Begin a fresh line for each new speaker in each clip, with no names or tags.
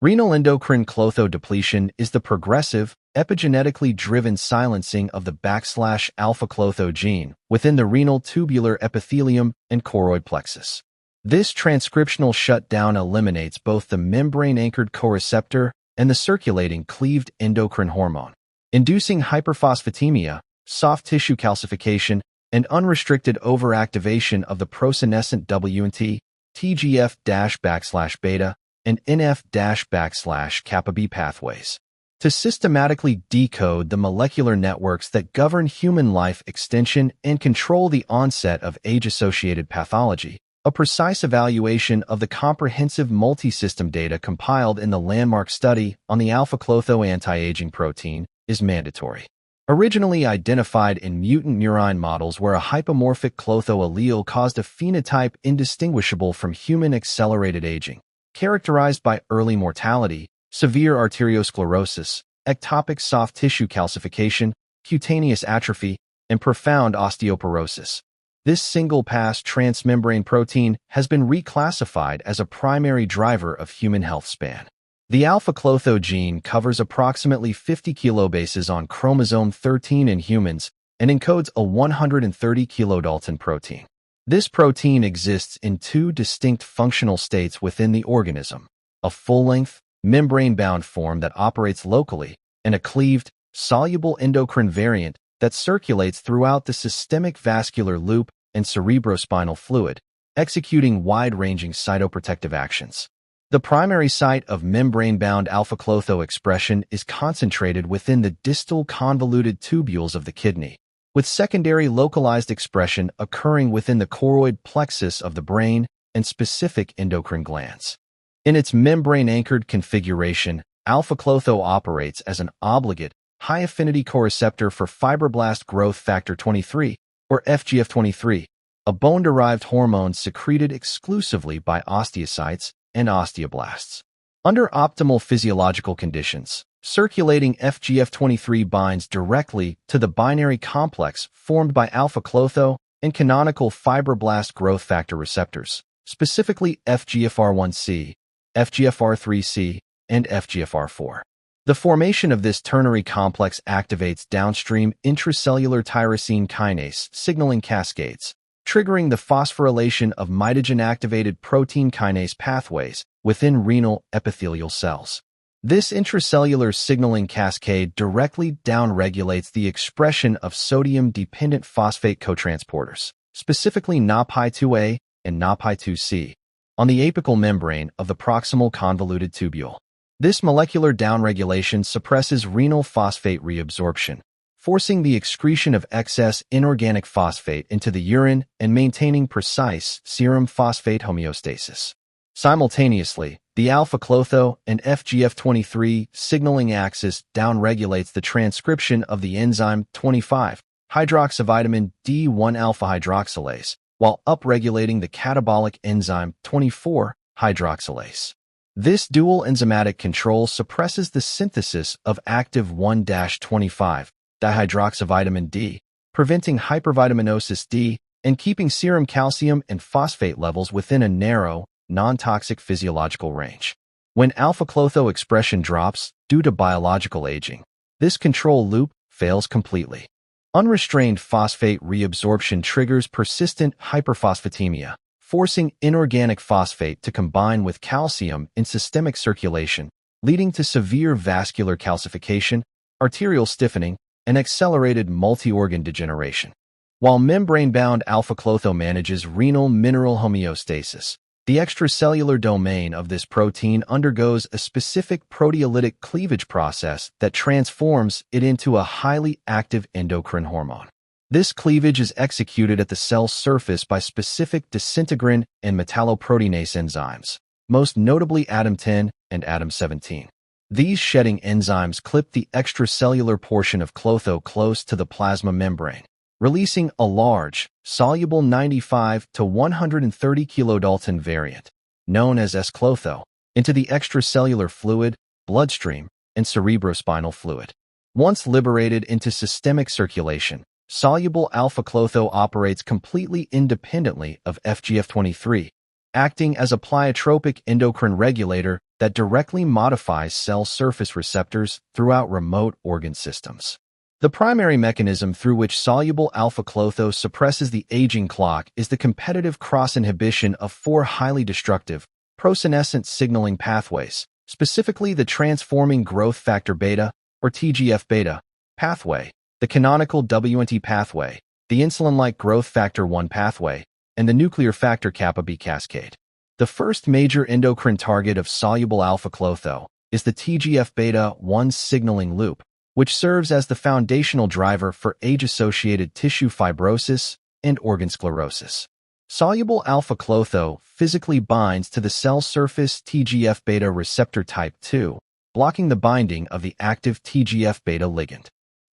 Renal endocrine Klotho depletion is the progressive, epigenetically driven silencing of the \alpha-Klotho gene within the renal tubular epithelium and choroid plexus. This transcriptional shutdown eliminates both the membrane-anchored coreceptor and the circulating cleaved endocrine hormone, inducing hyperphosphatemia, soft tissue calcification, and unrestricted overactivation of the prosenescent WNT, TGF-beta, and NF-kappa B pathways. To systematically decode the molecular networks that govern human life extension and control the onset of age-associated pathology, a precise evaluation of the comprehensive multi-system data compiled in the landmark study on the alpha-Klotho anti-aging protein is mandatory. Originally identified in mutant murine models where a hypomorphic Klotho allele caused a phenotype indistinguishable from human accelerated aging, characterized by early mortality, severe arteriosclerosis, ectopic soft tissue calcification, cutaneous atrophy, and profound osteoporosis. This single-pass transmembrane protein has been reclassified as a primary driver of human health span. The alpha-Klotho gene covers approximately 50 kilobases on chromosome 13 in humans and encodes a 130 kilodalton protein. This protein exists in two distinct functional states within the organism: a full-length, membrane-bound form that operates locally, and a cleaved, soluble endocrine variant that circulates throughout the systemic vascular loop and cerebrospinal fluid, executing wide-ranging cytoprotective actions. The primary site of membrane-bound alpha-Klotho expression is concentrated within the distal convoluted tubules of the kidney, with secondary localized expression occurring within the choroid plexus of the brain and specific endocrine glands. In its membrane-anchored configuration, alpha-Klotho operates as an obligate, high-affinity coreceptor for fibroblast growth factor 23, or FGF23, a bone-derived hormone secreted exclusively by osteocytes and osteoblasts. Under optimal physiological conditions, circulating FGF23 binds directly to the binary complex formed by alpha-Klotho and canonical fibroblast growth factor receptors, specifically FGFR1C, FGFR3C, and FGFR4. The formation of this ternary complex activates downstream intracellular tyrosine kinase signaling cascades, triggering the phosphorylation of mitogen-activated protein kinase pathways within renal epithelial cells. This intracellular signaling cascade directly downregulates the expression of sodium-dependent phosphate cotransporters, specifically NAPI2A and NAPI2C, on the apical membrane of the proximal convoluted tubule. This molecular downregulation suppresses renal phosphate reabsorption, forcing the excretion of excess inorganic phosphate into the urine and maintaining precise serum phosphate homeostasis. Simultaneously, the alpha-Klotho and FGF23 signaling axis downregulates the transcription of the enzyme 25-hydroxyvitamin D1-alpha hydroxylase, while upregulating the catabolic enzyme 24-hydroxylase. This dual enzymatic control suppresses the synthesis of active 1-25-dihydroxyvitamin D, preventing hypervitaminosis D and keeping serum calcium and phosphate levels within a narrow, non-toxic physiological range. When alpha-Klotho expression drops due to biological aging, this control loop fails completely. Unrestrained phosphate reabsorption triggers persistent hyperphosphatemia, forcing inorganic phosphate to combine with calcium in systemic circulation, leading to severe vascular calcification, arterial stiffening, and accelerated multi-organ degeneration. While membrane-bound alpha-Klotho manages renal mineral homeostasis, the extracellular domain of this protein undergoes a specific proteolytic cleavage process that transforms it into a highly active endocrine hormone. This cleavage is executed at the cell surface by specific disintegrin and metalloproteinase enzymes, most notably ADAM10 and ADAM17. These shedding enzymes clip the extracellular portion of Klotho close to the plasma membrane, releasing a large, soluble 95 to 130 kilodalton variant, known as S-Klotho, into the extracellular fluid, bloodstream, and cerebrospinal fluid. Once liberated into systemic circulation, soluble alpha-Klotho operates completely independently of FGF23, acting as a pleiotropic endocrine regulator that directly modifies cell surface receptors throughout remote organ systems. The primary mechanism through which soluble alpha-Klotho suppresses the aging clock is the competitive cross-inhibition of four highly destructive, pro-senescent signaling pathways, specifically the transforming growth factor beta, or TGF-beta, pathway, the canonical WNT pathway, the insulin-like growth factor 1 pathway, and the nuclear factor kappa B cascade. The first major endocrine target of soluble alpha-Klotho is the TGF-beta 1 signaling loop, which serves as the foundational driver for age-associated tissue fibrosis and organ sclerosis. Soluble alpha-Klotho physically binds to the cell surface TGF-beta receptor type 2, blocking the binding of the active TGF-beta ligand.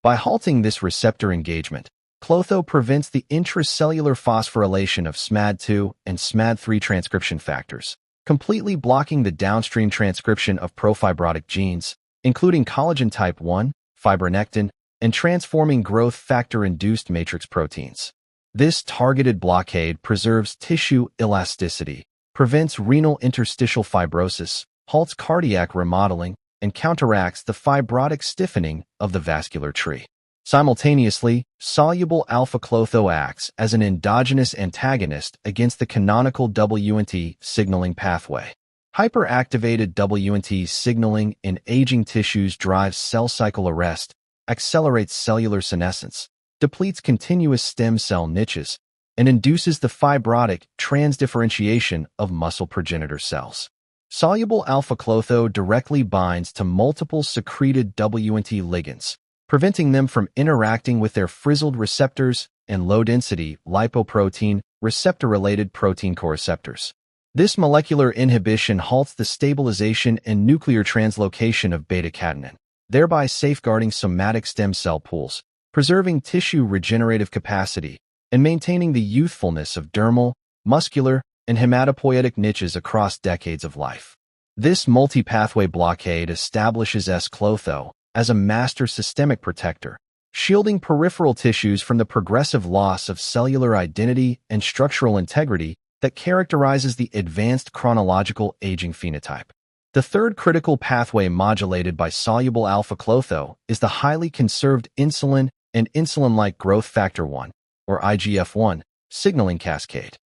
By halting this receptor engagement, Klotho prevents the intracellular phosphorylation of SMAD2 and SMAD3 transcription factors, completely blocking the downstream transcription of profibrotic genes, including collagen type 1, fibronectin, and transforming growth factor-induced matrix proteins. This targeted blockade preserves tissue elasticity, prevents renal interstitial fibrosis, halts cardiac remodeling, and counteracts the fibrotic stiffening of the vascular tree. Simultaneously, soluble alpha-Klotho acts as an endogenous antagonist against the canonical WNT signaling pathway. Hyperactivated WNT signaling in aging tissues drives cell cycle arrest, accelerates cellular senescence, depletes continuous stem cell niches, and induces the fibrotic transdifferentiation of muscle progenitor cells. Soluble alpha-Klotho directly binds to multiple secreted WNT ligands, preventing them from interacting with their frizzled receptors and low-density lipoprotein receptor-related protein coreceptors. This molecular inhibition halts the stabilization and nuclear translocation of beta-catenin, thereby safeguarding somatic stem cell pools, preserving tissue regenerative capacity, and maintaining the youthfulness of dermal, muscular, and hematopoietic niches across decades of life. This multi-pathway blockade establishes S-Klotho as a master systemic protector, shielding peripheral tissues from the progressive loss of cellular identity and structural integrity that characterizes the advanced chronological aging phenotype. The third critical pathway modulated by soluble alpha-Klotho is the highly conserved insulin and insulin-like growth factor 1, or IGF-1, signaling cascade.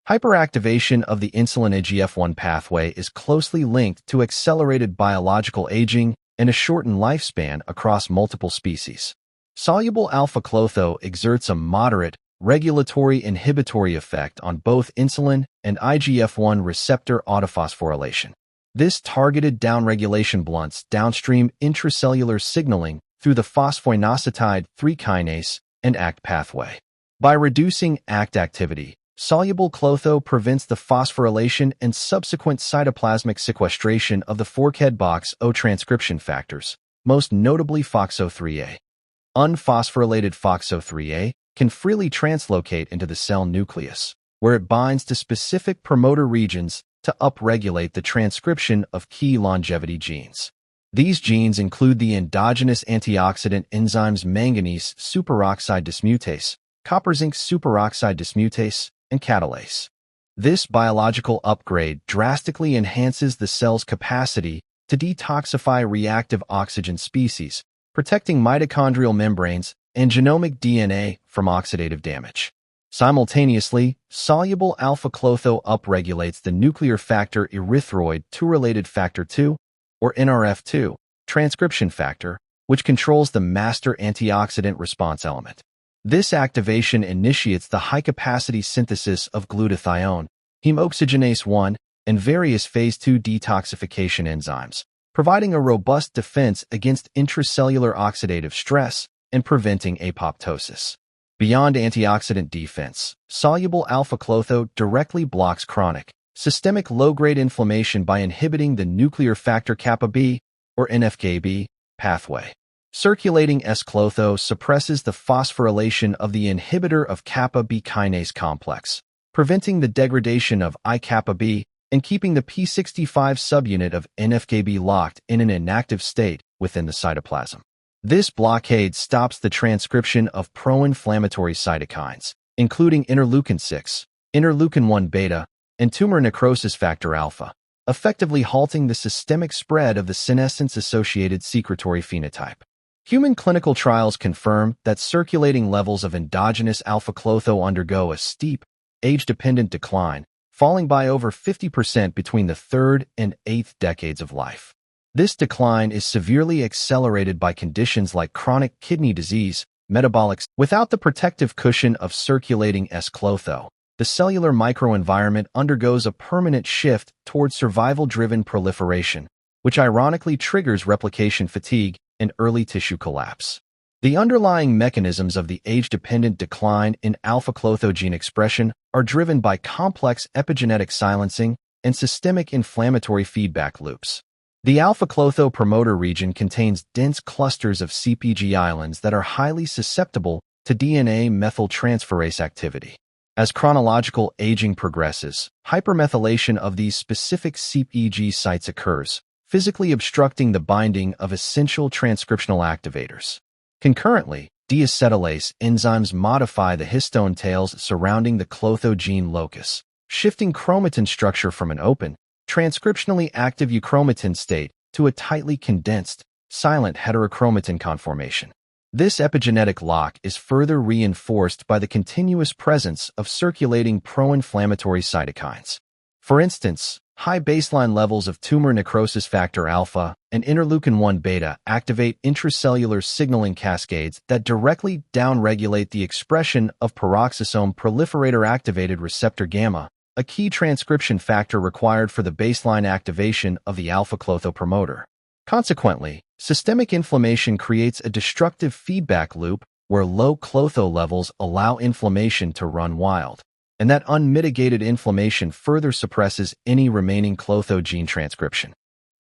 Hyperactivation of the insulin-IGF-1 pathway is closely linked to accelerated biological aging and a shortened lifespan across multiple species. Soluble alpha-Klotho exerts a moderate, regulatory inhibitory effect on both insulin and IGF-1 receptor autophosphorylation. This targeted downregulation blunts downstream intracellular signaling through the phosphoinositide 3 kinase and ACT pathway. By reducing ACT activity, soluble Klotho prevents the phosphorylation and subsequent cytoplasmic sequestration of the forkhead box O transcription factors, most notably FOXO3A. Unphosphorylated FOXO3A can freely translocate into the cell nucleus, where it binds to specific promoter regions to upregulate the transcription of key longevity genes. These genes include the endogenous antioxidant enzymes manganese superoxide dismutase, copper zinc superoxide dismutase, and catalase. This biological upgrade drastically enhances the cell's capacity to detoxify reactive oxygen species, protecting mitochondrial membranes and genomic DNA from oxidative damage. Simultaneously, soluble alpha-Klotho upregulates the nuclear factor erythroid 2-related factor 2, or NRF2, transcription factor, which controls the master antioxidant response element. This activation initiates the high-capacity synthesis of glutathione, hemoxygenase 1, and various phase 2 detoxification enzymes, providing a robust defense against intracellular oxidative stress and preventing apoptosis. Beyond antioxidant defense, soluble alpha-Klotho directly blocks chronic, systemic low-grade inflammation by inhibiting the nuclear factor kappa B, or NF-κB, pathway. Circulating S-Klotho suppresses the phosphorylation of the inhibitor of kappa B kinase complex, preventing the degradation of I-kappa B and keeping the P65 subunit of NF-κB locked in an inactive state within the cytoplasm. This blockade stops the transcription of pro-inflammatory cytokines, including interleukin-6, interleukin-1 beta, and tumor necrosis factor alpha, effectively halting the systemic spread of the senescence-associated secretory phenotype. Human clinical trials confirm that circulating levels of endogenous alpha-Klotho undergo a steep, age-dependent decline, falling by over 50% between the third and eighth decades of life. This decline is severely accelerated by conditions like chronic kidney disease, metabolic. Without the protective cushion of circulating S-Klotho, the cellular microenvironment undergoes a permanent shift toward survival-driven proliferation, which ironically triggers replication fatigue and early tissue collapse. The underlying mechanisms of the age-dependent decline in alpha-Klotho gene expression are driven by complex epigenetic silencing and systemic inflammatory feedback loops. The alpha-Klotho promoter region contains dense clusters of CpG islands that are highly susceptible to DNA methyltransferase activity. As chronological aging progresses, hypermethylation of these specific CpG sites occurs, physically obstructing the binding of essential transcriptional activators. Concurrently, deacetylase enzymes modify the histone tails surrounding the Klotho gene locus, shifting chromatin structure from an open, transcriptionally active euchromatin state to a tightly condensed, silent heterochromatin conformation. This epigenetic lock is further reinforced by the continuous presence of circulating pro-inflammatory cytokines. For instance, high baseline levels of tumor necrosis factor alpha and interleukin-1 beta activate intracellular signaling cascades that directly downregulate the expression of peroxisome proliferator-activated receptor gamma, a key transcription factor required for the baseline activation of the alpha-Klotho promoter. Consequently, systemic inflammation creates a destructive feedback loop where low Klotho levels allow inflammation to run wild, and that unmitigated inflammation further suppresses any remaining Klotho gene transcription.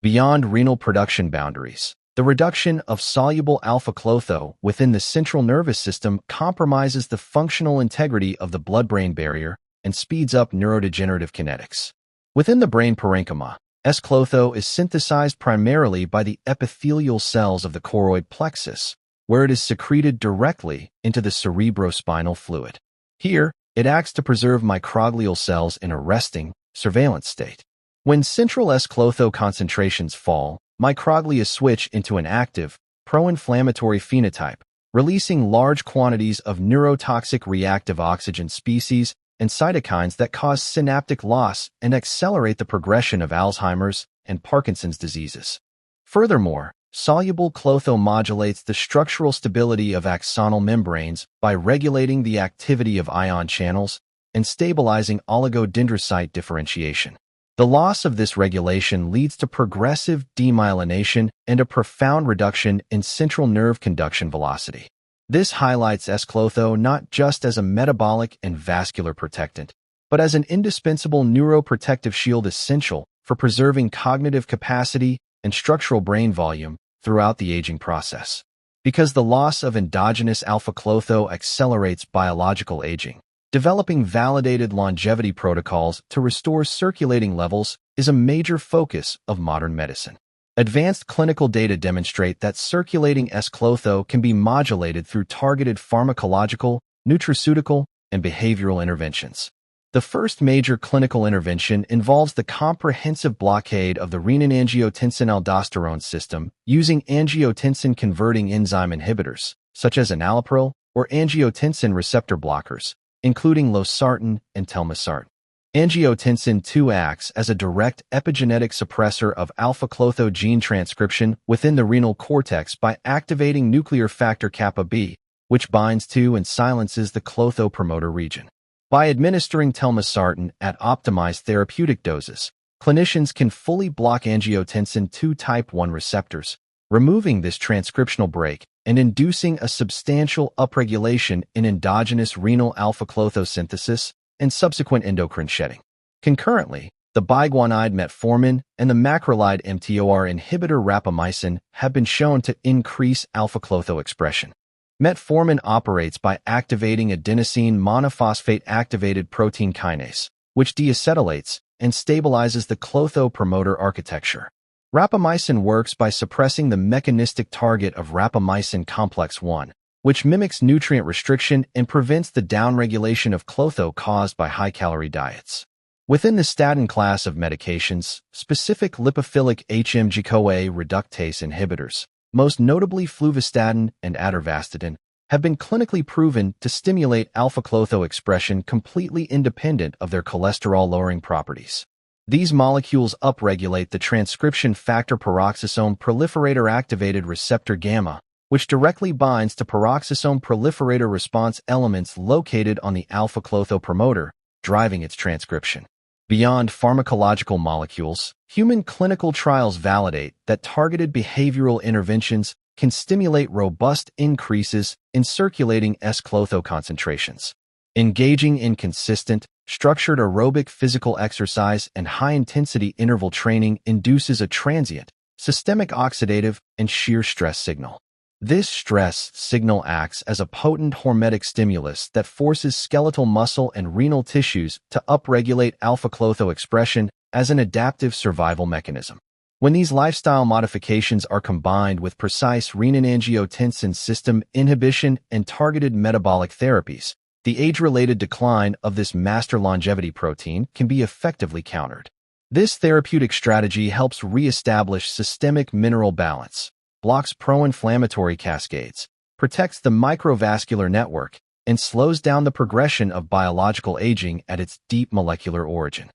Beyond renal production boundaries, the reduction of soluble alpha-Klotho within the central nervous system compromises the functional integrity of the blood-brain barrier and speeds up neurodegenerative kinetics. Within the brain parenchyma, S-Klotho is synthesized primarily by the epithelial cells of the choroid plexus, where it is secreted directly into the cerebrospinal fluid. Here, it acts to preserve microglial cells in a resting, surveillance state. When central S-Klotho concentrations fall, microglia switch into an active, pro-inflammatory phenotype, releasing large quantities of neurotoxic reactive oxygen species and cytokines that cause synaptic loss and accelerate the progression of Alzheimer's and Parkinson's diseases. Furthermore, soluble Klotho modulates the structural stability of axonal membranes by regulating the activity of ion channels and stabilizing oligodendrocyte differentiation. The loss of this regulation leads to progressive demyelination and a profound reduction in central nerve conduction velocity. This highlights S-Klotho not just as a metabolic and vascular protectant, but as an indispensable neuroprotective shield essential for preserving cognitive capacity and structural brain volume throughout the aging process. Because the loss of endogenous alpha-Klotho accelerates biological aging, developing validated longevity protocols to restore circulating levels is a major focus of modern medicine. Advanced clinical data demonstrate that circulating S-Klotho can be modulated through targeted pharmacological, nutraceutical, and behavioral interventions. The first major clinical intervention involves the comprehensive blockade of the renin-angiotensin-aldosterone system using angiotensin-converting enzyme inhibitors, such as enalapril or angiotensin receptor blockers, including losartan and telmisartan. Angiotensin 2 acts as a direct epigenetic suppressor of alpha-Klotho gene transcription within the renal cortex by activating nuclear factor kappa B, which binds to and silences the Klotho promoter region. By administering telmisartan at optimized therapeutic doses, clinicians can fully block angiotensin 2 type 1 receptors, removing this transcriptional brake and inducing a substantial upregulation in endogenous renal alpha-Klotho synthesis and subsequent endocrine shedding. Concurrently, the biguanide metformin and the macrolide mTOR inhibitor rapamycin have been shown to increase alpha-Klotho expression. Metformin operates by activating adenosine monophosphate activated protein kinase, which deacetylates and stabilizes the Klotho promoter architecture. Rapamycin works by suppressing the mechanistic target of rapamycin complex 1, which mimics nutrient restriction and prevents the downregulation of Klotho caused by high-calorie diets. Within the statin class of medications, specific lipophilic HMG-CoA reductase inhibitors, most notably fluvastatin and atorvastatin, have been clinically proven to stimulate alpha-Klotho expression completely independent of their cholesterol-lowering properties. These molecules upregulate the transcription factor peroxisome proliferator activated receptor gamma, which directly binds to peroxisome proliferator response elements located on the alpha-Klotho promoter, driving its transcription. Beyond pharmacological molecules, human clinical trials validate that targeted behavioral interventions can stimulate robust increases in circulating S-Klotho concentrations. Engaging in consistent, structured aerobic physical exercise and high-intensity interval training induces a transient, systemic oxidative, and shear stress signal. This stress signal acts as a potent hormetic stimulus that forces skeletal muscle and renal tissues to upregulate alpha-Klotho expression as an adaptive survival mechanism. When these lifestyle modifications are combined with precise renin-angiotensin system inhibition and targeted metabolic therapies, the age-related decline of this master longevity protein can be effectively countered. This therapeutic strategy helps reestablish systemic mineral balance, blocks pro-inflammatory cascades, protects the microvascular network, and slows down the progression of biological aging at its deep molecular origin.